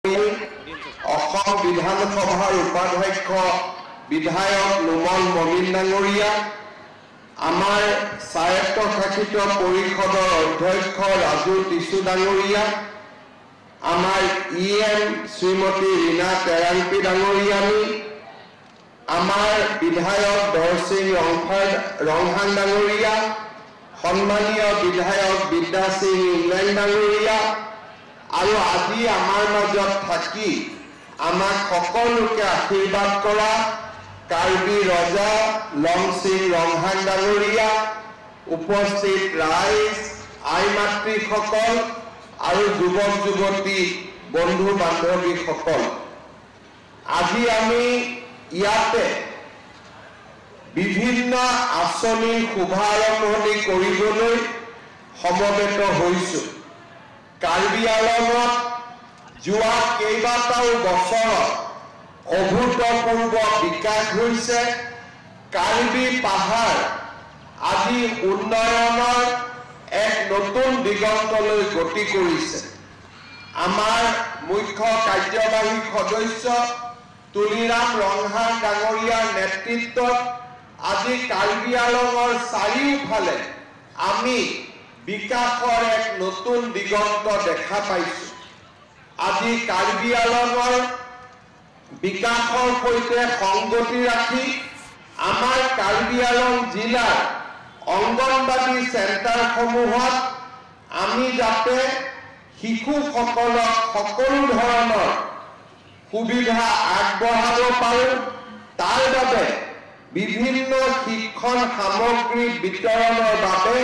অসম বিধানসভাৰ উপাধ্যক্ষ বিধায়ক নোমল মমিন ডাঙৰীয়া, আমাৰ স্বায়ত্তশাসিত পৰিষদৰ অধ্যক্ষ ৰাজু টিছু ডাঙৰীয়া, আমাৰ EM শ্ৰীমতী ৰীনা তেৰাংপী ডাঙৰীয়ানী, আমাৰ বিধায়ক দৰসিং ৰংহান ডাঙৰীয়া, সন্মানীয় বিধায়ক বিদ্যা সিং ইংলেণ্ড ডাঙৰীয়া, আৰু আজি আমাৰ মাজত থাকি আমাক সকলোকে আশীৰ্বাদ কৰা কাৰ্বি ৰজা লংসিং ৰংহান ডাঙৰীয়া, উপস্থিত ৰাইজ, আই মাতৃসকল আৰু যুৱক যুৱতী বন্ধু বান্ধৱীসকল, আজি আমি ইয়াতে বিভিন্ন আঁচনিৰ শুভাৰম্ভণি কৰিবলৈ সমবেত হৈছোঁ। কাৰ্বি আংলঙত যোৱা কেইবাটাও বছৰত অভূতপূৰ্ব বিকাশ হৈছে। কাৰ্বি পাহাৰ আজি উন্নয়নৰ এক নতুন দিগন্তলৈ গতি কৰিছে। আমাৰ মুখ্য কাৰ্যবাহী সদস্য তুলিৰাম ৰংহান ডাঙৰীয়াৰ নেতৃত্বত আজি কাৰ্বি আংলঙৰ চাৰিওফালে আমি বিকাশৰ এক নতুন দিগন্ত দেখা পাইছোঁ। আজি কাৰ্বি আংলঙৰ বিকাশৰ সৈতে সংগতি ৰাখি আমাৰ কাৰ্বি আংলং জিলাৰ অংগনবাদী চেণ্টাৰসমূহত আমি যাতে শিশুসকলক সকলো ধৰণৰ সুবিধা আগবঢ়াব পাৰোঁ, তাৰ বাবে বিভিন্ন শিক্ষণ সামগ্ৰী বিতৰণৰ বাবে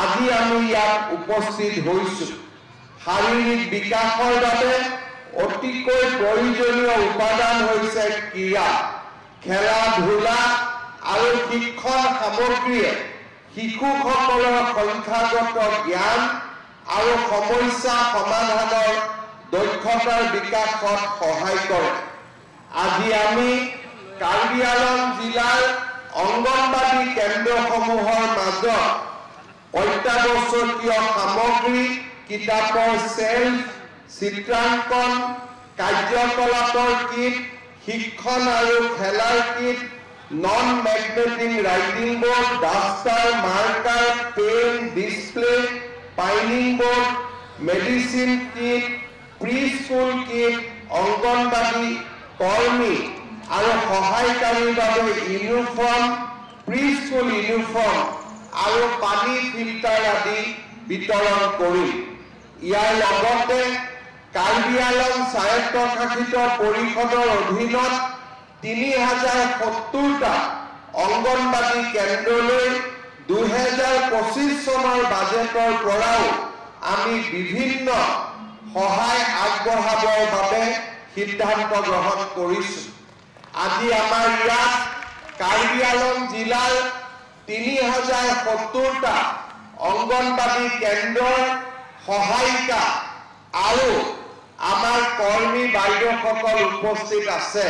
আজি আমি ইয়াত উপস্থিত হৈছোঁ। শাৰীৰিক বিকাশৰ বাবে অতিকৈ প্ৰয়োজনীয় উপাদান হৈছে ক্ৰীড়া, খেলা ধূলা আৰু শিক্ষণ সামগ্ৰীয়ে শিশুসকলৰ সংখ্যাগত জ্ঞান আৰু সমস্যা সমাধানৰ দক্ষতাৰ বিকাশত সহায় কৰে। আজি আমি কাৰ্বি আংলং জিলাৰ অংগনবাদী কেন্দ্ৰসমূহৰ মাজত অত্যাৱশ্যকীয় সামগ্ৰী, কিতাপৰ চেল্ফ, চিত্ৰাংকন, কাৰ্যকলাপৰ কিট, শিক্ষণ আৰু খেলাৰ kit, non magnetic writing board, duster, marker, pen, display, pinning board, medicine kit, pre school kit, Anganwadi কৰ্মী আৰু সহায়কাৰীৰ বাবে ইউনিফৰ্ম, প্ৰি স্কুল ইউনিফৰ্ম আৰু পানী ফিল্টাৰ আদি বিতৰণ কৰিম। ইয়াৰ লগতে কাৰ্বি আংলং স্বায়ত্তশাসিত পৰিষদৰ অধীনত 3070টা অংগনবাদী কেন্দ্ৰলৈ 2025 চনৰ বাজেটৰ পৰাও আমি বিভিন্ন সহায় আগবঢ়াবৰ বাবে সিদ্ধান্ত গ্ৰহণ কৰিছোঁ। আজি আমাৰ ইয়াত কাৰ্বি আংলং জিলাৰ 3070টা অংগনবাদী কেন্দ্ৰৰ সহায়িকা আৰু আমাৰ কৰ্মী বাইদেউসকল উপস্থিত আছে।